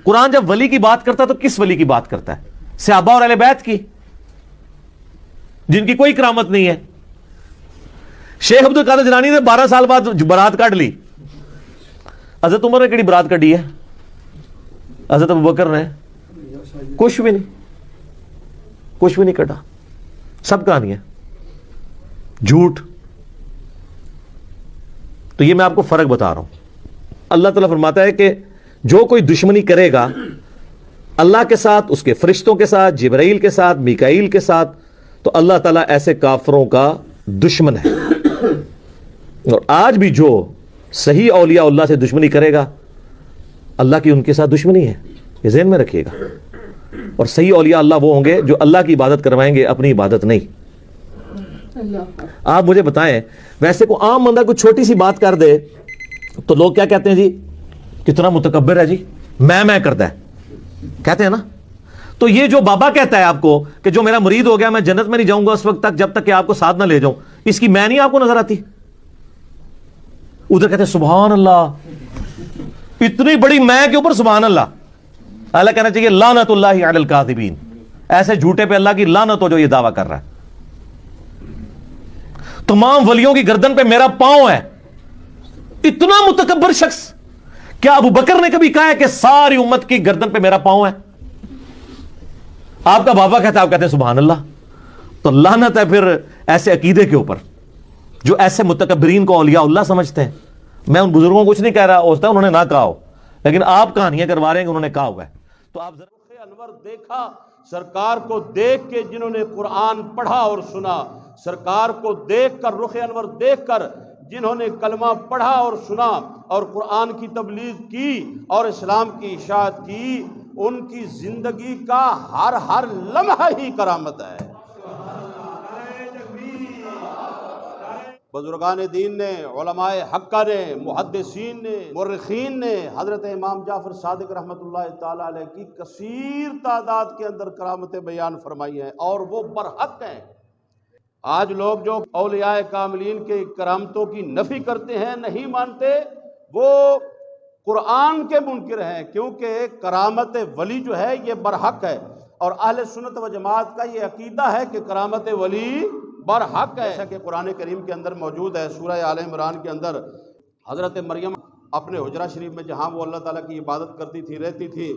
قرآن جب ولی کی بات کرتا ہے تو کس ولی کی بات کرتا ہے؟ صحابہ اور اہل بیت کی، جن کی کوئی کرامت نہیں ہے۔ شیخ عبد القادر جیلانی نے 12 سال بعد برات کاٹ لی، حضرت عمر نے کیڑی برات کٹی ہے؟ حضرت ابوبکر نے کچھ بھی نہیں کٹا، سب کہانی ہے جھوٹ۔ تو یہ میں آپ کو فرق بتا رہا ہوں۔ اللہ تعالیٰ فرماتا ہے کہ جو کوئی دشمنی کرے گا اللہ کے ساتھ، اس کے فرشتوں کے ساتھ، جبرائیل کے ساتھ، میکائیل کے ساتھ، تو اللہ تعالیٰ ایسے کافروں کا دشمن ہے۔ اور آج بھی جو صحیح اولیاء اللہ سے دشمنی کرے گا اللہ کی ان کے ساتھ دشمنی ہے، یہ ذہن میں رکھیے گا۔ اور صحیح اولیاء اللہ وہ ہوں گے جو اللہ کی عبادت کروائیں گے، اپنی عبادت نہیں۔ آپ مجھے بتائیں، ویسے کوئی عام بندہ کوئی چھوٹی سی بات کر دے تو لوگ کیا کہتے ہیں؟ جی کتنا متکبر ہے، جی میں کرتا ہے، کہتے ہیں نا۔ تو یہ جو بابا کہتا ہے آپ کو کہ جو میرا مرید ہو گیا میں جنت میں نہیں جاؤں گا اس وقت تک جب تک کہ آپ کو ساتھ نہ لے جاؤں، اس کی میں نہیں آپ کو نظر آتی؟ ادھر کہتے ہیں سبحان اللہ، اتنی بڑی میں کے اوپر سبحان اللہ۔ اللہ کہنا چاہیے لعنت اللہ علی الکاذبین، ایسے جھوٹے پہ اللہ کی لعنت ہو جو یہ دعویٰ کر رہا ہے۔ تمام ولیوں کی گردن پہ میرا پاؤں ہے، اتنا متکبر شخص۔ کیا ابو بکر نے کبھی کہا ہے کہ ساری امت کی گردن پہ میرا پاؤں ہے؟ آپ کا بابا کہتا ہے، آپ کہتے ہیں سبحان اللہ۔ تو لعنت ہے پھر ایسے عقیدے کے اوپر جو ایسے متکبرین کو اولیاء اللہ سمجھتے ہیں۔ میں ان بزرگوں کو کچھ نہیں کہہ رہا، ہو سکتا ہے انہوں نے نہ کہا ہو، لیکن آپ کہانیاں کروا رہے ہیں کہ انہوں نے کہا ہوا ہے۔ تو آپ ذرا انور دیکھا، سرکار کو دیکھ کے جنہوں نے قرآن پڑھا اور سنا، سرکار کو دیکھ کر، رخ انور دیکھ کر جنہوں نے کلمہ پڑھا اور سنا اور قرآن کی تبلیغ کی اور اسلام کی اشاعت کی، ان کی زندگی کا ہر لمحہ ہی کرامت ہے۔ بزرگان دین نے، علماء حقہ نے، محدثین نے، مورخین نے حضرت امام جعفر صادق رحمۃ اللہ تعالیٰ علیہ کی کثیر تعداد کے اندر کرامتیں بیان فرمائی ہیں، اور وہ برحق ہیں۔ آج لوگ جو اولیاء کاملین کے کرامتوں کی نفی کرتے ہیں، نہیں مانتے، وہ قرآن کے منکر ہیں، کیونکہ کرامت ولی جو ہے یہ برحق ہے، اور اہل سنت و جماعت کا یہ عقیدہ ہے کہ کرامت ولی برحق ہے۔ جیسا کہ قرآن کریم کے اندر موجود ہے، سورہ آل عمران کے اندر حضرت مریم اپنے حجرہ شریف میں جہاں وہ اللہ تعالیٰ کی عبادت کرتی تھی، رہتی تھی،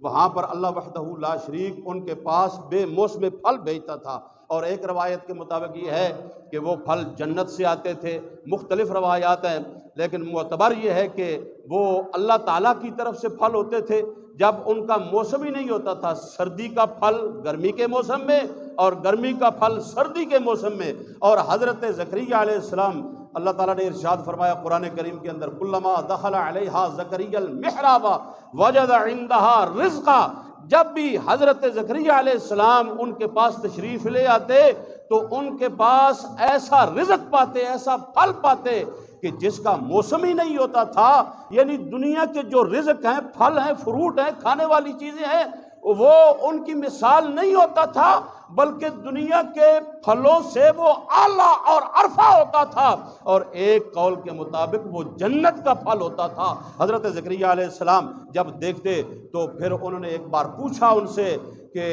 وہاں پر اللہ وحدہ لا شریک ان کے پاس بے موسم پھل بھیجتا تھا، اور ایک روایت کے مطابق یہ ہے کہ وہ پھل جنت سے آتے تھے۔ مختلف روایات ہیں، لیکن معتبر یہ ہے کہ وہ اللہ تعالیٰ کی طرف سے پھل ہوتے تھے جب ان کا موسم ہی نہیں ہوتا تھا، سردی کا پھل گرمی کے موسم میں اور گرمی کا پھل سردی کے موسم میں۔ اور حضرت زکریا علیہ السلام، اللہ تعالیٰ نے ارشاد فرمایا قرآن کریم کے اندر، کلما دخل علیہا زکریا المحراب وجد عندہا رزقا، جب بھی حضرت زکریا علیہ السلام ان کے پاس تشریف لے آتے تو ان کے پاس ایسا رزق پاتے، ایسا پھل پاتے کہ جس کا موسم ہی نہیں ہوتا تھا۔ یعنی دنیا کے جو رزق ہیں، پھل ہیں، فروٹ ہیں، کھانے والی چیزیں ہیں، وہ ان کی مثال نہیں ہوتا تھا، بلکہ دنیا کے پھلوں سے وہ اعلیٰ اور عرفہ ہوتا تھا، اور ایک قول کے مطابق وہ جنت کا پھل ہوتا تھا۔ حضرت زکریا علیہ السلام جب دیکھتے تو پھر انہوں نے ایک بار پوچھا ان سے کہ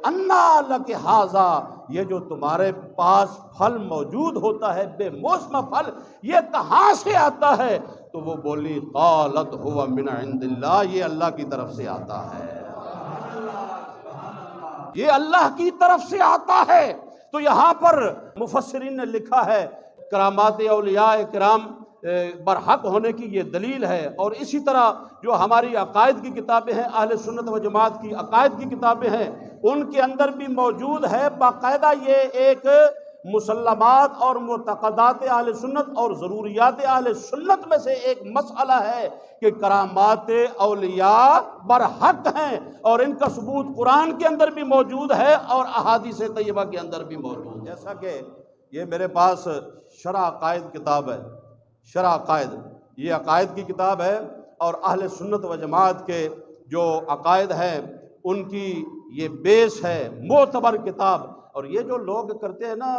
انا لک ھذا، یہ جو تمہارے پاس پھل موجود ہوتا ہے، بے موسم پھل، یہ کہاں سے آتا ہے؟ تو وہ بولی قالت هو من عند اللہ، یہ اللہ کی طرف سے آتا ہے، یہ اللہ کی طرف سے آتا ہے۔ تو یہاں پر مفسرین نے لکھا ہے کرامات اولیاء کرام برحق ہونے کی یہ دلیل ہے۔ اور اسی طرح جو ہماری عقائد کی کتابیں ہیں، اہل سنت و جماعت کی عقائد کی کتابیں ہیں، ان کے اندر بھی موجود ہے باقاعدہ یہ ایک مسلمات اور معتقدات اہل سنت اور ضروریات اہل سنت میں سے ایک مسئلہ ہے کہ کرامات اولیاء برحق ہیں، اور ان کا ثبوت قرآن کے اندر بھی موجود ہے اور احادیث طیبہ کے اندر بھی موجود ہے۔ جیسا کہ یہ میرے پاس شرح عقائد کتاب ہے، شرح عقائد، یہ عقائد کی کتاب ہے، اور اہل سنت و جماعت کے جو عقائد ہیں ان کی یہ بیس ہے، معتبر کتاب۔ اور یہ جو لوگ کرتے ہیں نا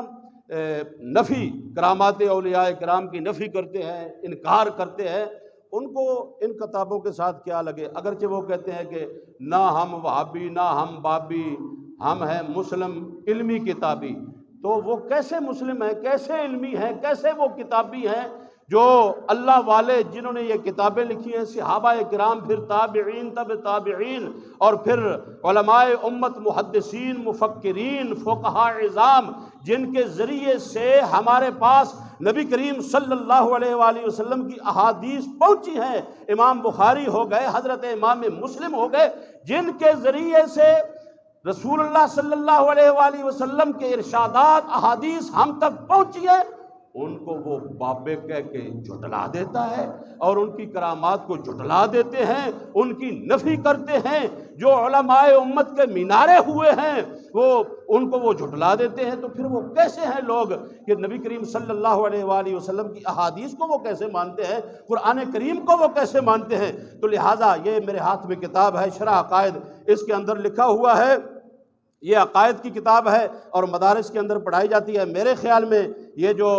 نفی، کرامات اولیاء کرام کی نفی کرتے ہیں، انکار کرتے ہیں، ان کو ان کتابوں کے ساتھ کیا لگے، اگرچہ وہ کہتے ہیں کہ نہ ہم وہابی نہ ہم بابی، ہم ہیں مسلم علمی کتابی، تو وہ کیسے مسلم ہیں، کیسے علمی ہیں، کیسے وہ کتابی ہیں جو اللہ والے جنہوں نے یہ کتابیں لکھی ہیں، صحابہ کرام، پھر تابعین، تب تابعین، اور پھر علماء امت، محدثین، مفکرین، فقہاء عظام، جن کے ذریعے سے ہمارے پاس نبی کریم صلی اللہ علیہ وآلہ وسلم کی احادیث پہنچی ہیں، امام بخاری ہو گئے، حضرت امام مسلم ہو گئے، جن کے ذریعے سے رسول اللہ صلی اللہ علیہ وآلہ وسلم کے ارشادات، احادیث ہم تک پہنچی ہیں، ان کو وہ بابے کہہ کے جھٹلا دیتا ہے اور ان کی کرامات کو جھٹلا دیتے ہیں، ان کی نفی کرتے ہیں۔ جو علماء امت کے مینارے ہوئے ہیں ان کو وہ جھٹلا دیتے ہیں، تو پھر وہ کیسے ہیں لوگ کہ نبی کریم صلی اللہ علیہ وآلہ وسلم کی احادیث کو وہ کیسے مانتے ہیں، قرآن کریم کو وہ کیسے مانتے ہیں؟ تو لہٰذا یہ میرے ہاتھ میں کتاب ہے شرح عقائد، اس کے اندر لکھا ہوا ہے، یہ عقائد کی کتاب ہے اور مدارس کے اندر پڑھائی جاتی ہے۔ میرے خیال میں یہ جو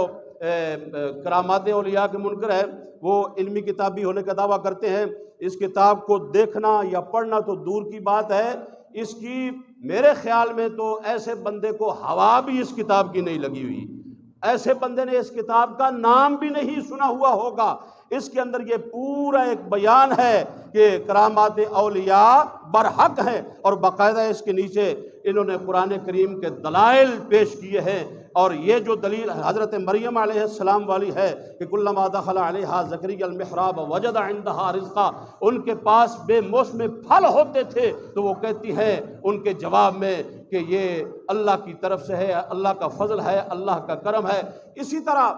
کرامات اولیاء کے منکر ہے وہ علمی کتابی ہونے کا دعویٰ کرتے ہیں، اس کتاب کو دیکھنا یا پڑھنا تو دور کی بات ہے، اس کی میرے خیال میں تو ایسے بندے کو ہوا بھی اس کتاب کی نہیں لگی ہوئی، ایسے بندے نے اس کتاب کا نام بھی نہیں سنا ہوا ہوگا۔ اس کے اندر یہ پورا ایک بیان ہے کہ کرامات اولیاء برحق ہیں، اور باقاعدہ اس کے نیچے انہوں نے قرآن کریم کے دلائل پیش کیے ہیں، اور یہ جو دلیل حضرت مریم علیہ السلام والی ہے کہ کلما دخل علیہا زکریا المحراب وجد عندہا رزقا، ان کے پاس بے موسم پھل ہوتے تھے تو وہ کہتی ہیں ان کے جواب میں کہ یہ اللہ کی طرف سے ہے، اللہ کا فضل ہے، اللہ کا کرم ہے۔ اسی طرح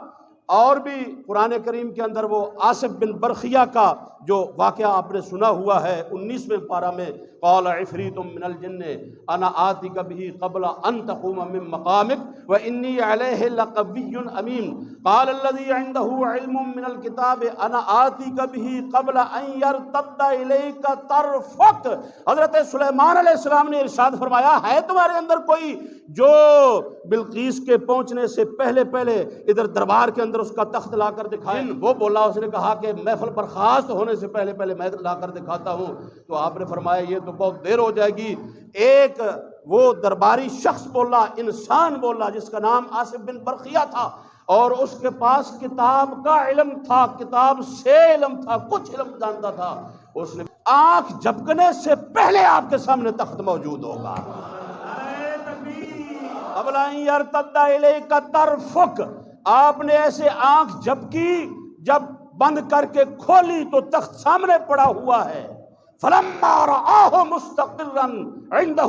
اور بھی قرآن کریم کے اندر وہ آصف بن برخیہ کا جو واقعہ آپ نے سنا ہوا ہے 19ویں پارہ میں، قال عفریت من الجن انا آتیک بہ قبل ان تقوم من مقامک وانی علیہ لقوی امین قال الذی عندہ علم من الکتاب انا آتیک بہ قبل ان یرتد الیک طرفک۔ حضرت سلیمان علیہ السلام نے ارشاد فرمایا، ہے تمہارے اندر کوئی جو بلقیس کے پہنچنے سے پہلے ادھر دربار کے اندر اس کا تخت لا کر دکھائے؟ وہ بولا، اس نے کہا کہ محفل برخاست ہونے سے پہلے میں لا کر دکھاتا ہوں۔ تو آپ نے فرمایا یہ تو بہت دیر ہو جائے گی۔ ایک وہ درباری شخص بولا، انسان بولا، جس کا نام آصف بن برخیہ تھا، اور اس کے پاس کتاب کا علم تھا، کتاب سے علم تھا، کچھ علم جانتا تھا۔ اس نے آنکھ جھپکنے سے پہلے آپ کے سامنے تخت موجود ہوگا۔ قبل ان یرتد الیک طرفک، آپ نے ایسے آنکھ جھپکی، جب بند کر کے کھولی تو تخت سامنے پڑا ہوا ہے۔ فلما رآہ مستقرا عندہ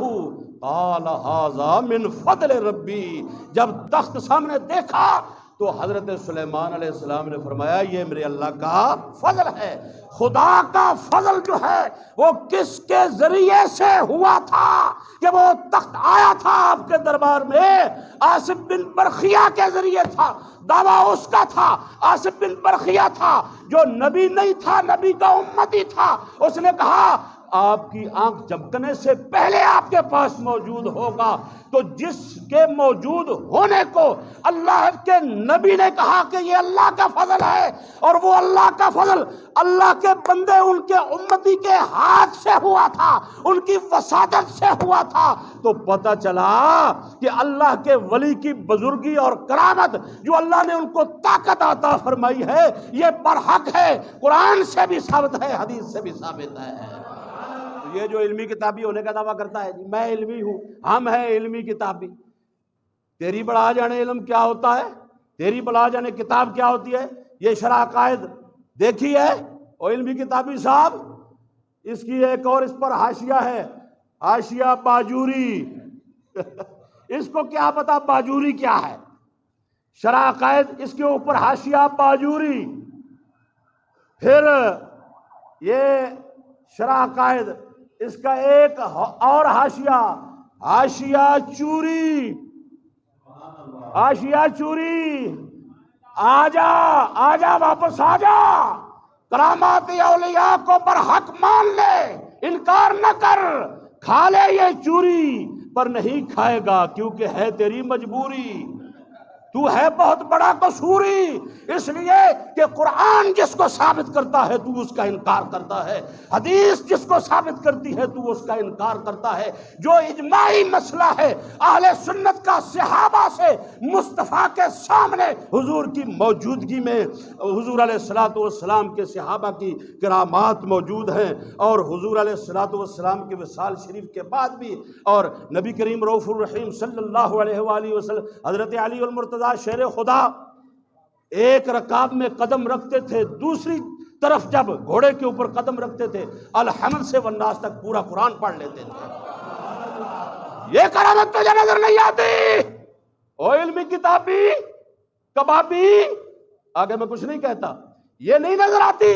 قال ھذا من فضل ربی، جب تخت سامنے دیکھا تو حضرت سلیمان علیہ السلام نے فرمایا یہ میرے اللہ کا فضل ہے۔ خدا کا فضل جو ہے وہ کس کے ذریعے سے ہوا تھا کہ وہ تخت آیا تھا آپ کے دربار میں؟ آصف بن برخیہ کے ذریعے تھا۔ دعویٰ اس کا تھا، آصف بن برخیہ تھا جو نبی نہیں تھا، نبی کا امتی تھا۔ اس نے کہا آپ کی آنکھ جھپکنے سے پہلے آپ کے پاس موجود ہوگا۔ تو جس کے موجود ہونے کو اللہ کے نبی نے کہا کہ یہ اللہ کا فضل ہے، اور وہ اللہ کا فضل اللہ کے بندے ان کے امتی کے ہاتھ سے ہوا تھا، ان کی وساطت سے ہوا تھا، تو پتہ چلا کہ اللہ کے ولی کی بزرگی اور کرامت جو اللہ نے ان کو طاقت عطا فرمائی ہے یہ برحق ہے، قرآن سے بھی ثابت ہے، حدیث سے بھی ثابت ہے۔ یہ جو علمی کتابی ہونے کا دعویٰ کرتا ہے، میں علمی ہوں، ہم ہیں علمی کتابی، تیری بڑا جانے علم کیا ہوتا ہے، تیری بڑا جانے کتاب کیا ہوتی ہے؟ یہ شرح عقائد دیکھی ہے اور علمی کتابی صاحب، اس کی ایک اور اس پر حاشیہ ہے، حاشیہ باجوری اس کو کیا پتا باجوری کیا ہے؟ شرح عقائد، اس کے اوپر حاشیہ باجوری، پھر یہ شرح عقائد، اس کا ایک اور حاشیہ، حاشیہ چوری، حاشیہ چوری، آجا واپس آجا، کرامات اولیاء کو برحق مان لے، انکار نہ کر، کھا لے یہ چوری، پر نہیں کھائے گا کیونکہ ہے تیری مجبوری۔ تو ہے بہت بڑا قصوری، اس لیے کہ قرآن جس کو ثابت کرتا ہے تو اس کا انکار کرتا ہے، حدیث جس کو ثابت کرتی ہے تو اس کا انکار کرتا ہے۔ جو اجماعی مسئلہ ہے اہل سنت کا صحابہ سے مصطفیٰ کے سامنے حضور کی موجودگی میں حضور علیہ الصلوۃ والسلام کے صحابہ کی کرامات موجود ہیں، اور حضور علیہ الصلوۃ والسلام کے وصال شریف کے بعد بھی، اور نبی کریم رؤوف الرحیم صلی اللہ علیہ وآلہ وسلم حضرت علی المرتضیٰ شیر خدا ایک رکعت میں قدم رکھتے تھے، دوسری طرف جب گھوڑے کے اوپر قدم رکھتے تھے الحمد سے والناس تک پورا قرآن پڑھ لیتے تھے۔ یہ کرامت تجھے نظر نہیں آتی؟ او علمی کتابی کبابی، آگے میں کچھ نہیں کہتا، یہ نہیں نظر آتی؟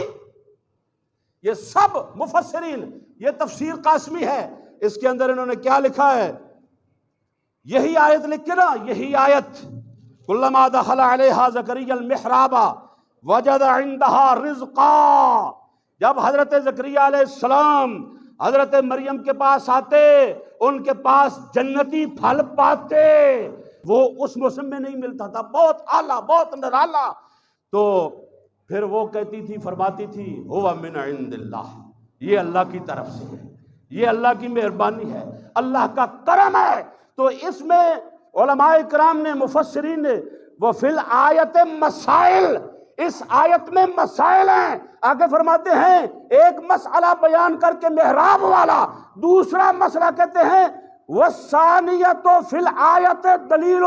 یہ سب مفسرین، یہ تفسیر قاسمی ہے، اس کے اندر انہوں نے کیا لکھا ہے؟ یہی آیت لکھ کے نا، یہی آیت کلما دخل علیہا زکریا المحراب وجد عندہا رزقا، جب حضرت زکریا علیہ السلام حضرت مریم کے پاس آتے، ان کے پاس جنتی پھل پاتے، وہ اس موسم میں نہیں ملتا تھا، بہت اعلیٰ بہت نرالا، تو پھر وہ کہتی تھی، فرماتی تھی ہوا من عند اللہ، یہ اللہ کی طرف سے ہے، یہ اللہ کی مہربانی ہے، اللہ کا کرم ہے۔ تو اس میں علماء کرام نے، مفسرین نے، وہ فی الآیت مسائل، اس آیت میں مسائل ہیں، آگے فرماتے ہیں ایک مسئلہ بیان کر کے محراب والا، دوسرا مسئلہ کہتے ہیں وَالثَّانِيَةُ فِي الْآيَةِ دَلِيلٌ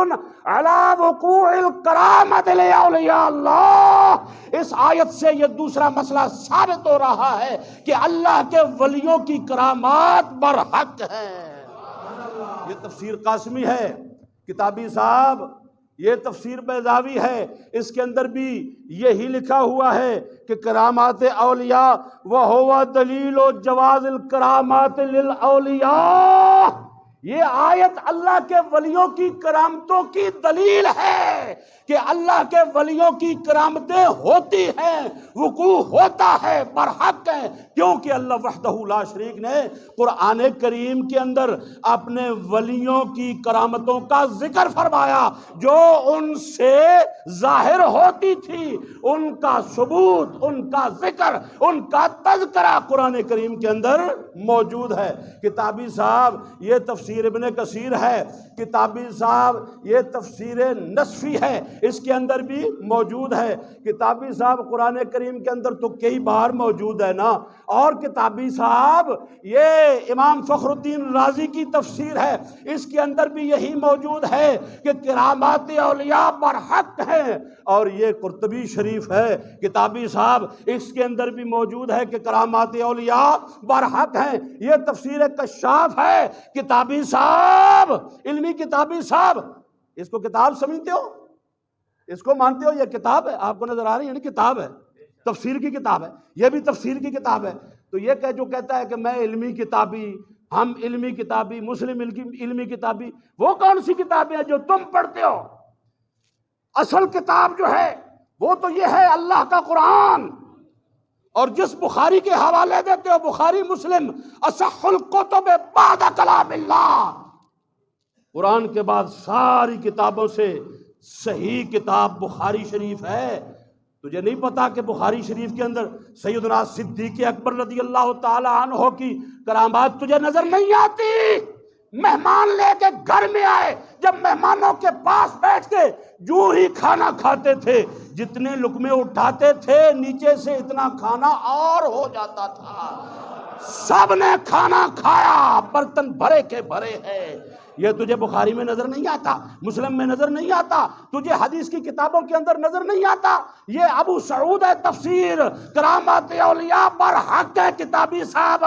عَلَى وُقُوعِ الْكَرَامَةِ لِأَوْلِيَاءِ اللَّهِ، اس آیت سے یہ دوسرا مسئلہ ثابت ہو رہا ہے کہ اللہ کے ولیوں کی کرامات برحق ہیں۔ یہ تفسیر قاسمی ہے، کتابی صاحب یہ تفسیر بیضاوی ہے، اس کے اندر بھی یہی لکھا ہوا ہے کہ کرامات اولیاء وَهُوَ دَلِيلُ جَوَازِ الْكَرَامَاتِ لِلْأَوْلِيَاءِ، یہ آیت اللہ کے ولیوں کی کرامتوں کی دلیل ہے کہ اللہ کے ولیوں کی کرامتیں ہوتی ہیں، وقوع ہوتا ہے، برحق ہیں، کیونکہ اللہ وحدہ لا شریک نے قرآن کریم کے اندر اپنے ولیوں کی کرامتوں کا ذکر فرمایا جو ان سے ظاہر ہوتی تھی، ان کا ثبوت، ان کا ذکر، ان کا تذکرہ قرآن کریم کے اندر موجود ہے۔ کتابی صاحب یہ تفسیر ابن کثیر ہے، کتابی صاحب یہ تفسیر نصفی ہے، اس کے اندر بھی موجود ہے۔ کتابی صاحب قرآن کریم کے اندر تو کئی بار موجود ہے نا، اور کتابی صاحب یہ امام فخر الدین رازی کی تفسیر ہے، اس کے اندر بھی یہی موجود ہے کہ کرامات اولیاء برحق ہیں، اور یہ قرطبی شریف ہے کتابی صاحب، اس کے اندر بھی موجود ہے کہ کرامات اولیاء برحق ہیں۔ یہ تفسیر کشاف ہے کتابی صاحب، علمی کتابی صاحب، اس کو کتاب سمجھتے ہو، اس کو مانتے ہو؟ یہ کتاب ہے، آپ کو نظر آ رہی ہے نا، کتاب ہے، تفسیر کی کتاب ہے، یہ بھی تفسیر کی کتاب ہے۔ تو یہ جو کہتا ہے کہ میں علمی کتابی، ہم علمی کتابی، مسلم علمی کتابی، وہ کون سی کتابیں ہیں جو تم پڑھتے ہو؟ اصل کتاب جو ہے وہ تو یہ ہے اللہ کا قرآن، اور جس بخاری کے حوالے دیتے ہو بخاری مسلم اصح الکتب بعد کلام اللہ، قرآن کے بعد ساری کتابوں سے صحیح کتاب بخاری شریف ہے۔ تجھے نہیں پتا کہ بخاری شریف کے اندر سیدنا صدیق اکبر رضی اللہ تعالی عنہ کی کرامات تجھے نظر نہیں آتی؟ مہمان لے کے گھر میں آئے، جب مہمانوں کے پاس بیٹھ کے جو ہی کھانا کھاتے تھے، جتنے لقمے اٹھاتے تھے نیچے سے اتنا کھانا اور ہو جاتا تھا، سب نے کھانا کھایا، برتن بھرے کے بھرے ہیں۔ یہ تجھے بخاری میں نظر نہیں آتا، مسلم میں نظر نہیں آتا، تجھے حدیث کی کتابوں کے اندر نظر نہیں آتا۔ یہ ابو سعود ہے تفسیر کرامات اولیاء برحق ہے کتابی صاحب۔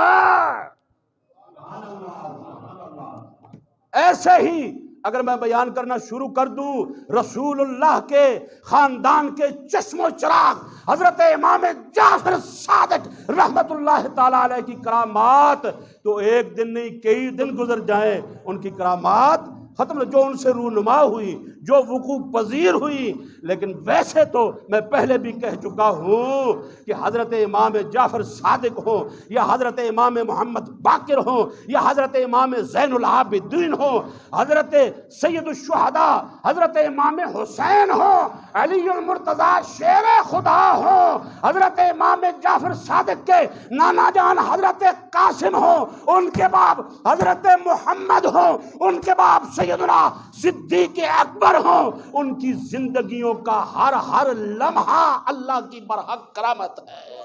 ایسے ہی اگر میں بیان کرنا شروع کر دوں رسول اللہ کے خاندان کے چشم و چراغ حضرت امام جعفر صادق رحمت اللہ تعالی علیہ کی کرامات، تو ایک دن نہیں کئی دن گزر جائیں ان کی کرامات ختم، جو ان سے رونما ہوئی، جو وقوع پذیر ہوئی، لیکن ویسے تو میں پہلے بھی کہہ چکا ہوں کہ حضرت امام جعفر صادق ہوں یا حضرت امام محمد باقر ہوں یا حضرت امام زین العابدین ہوں، حضرت سید الشہداء حضرت امام حسین ہوں، علی المرتضیٰ شیر خدا ہوں، حضرت امام جعفر صادق کے نانا جان حضرت قاسم ہوں، ان کے باپ حضرت محمد ہوں، ان کے باپ سیدنا صدیق اکبر ہوں، ان کی زندگیوں کا ہر لمحہ اللہ کی برحق کرامت ہے۔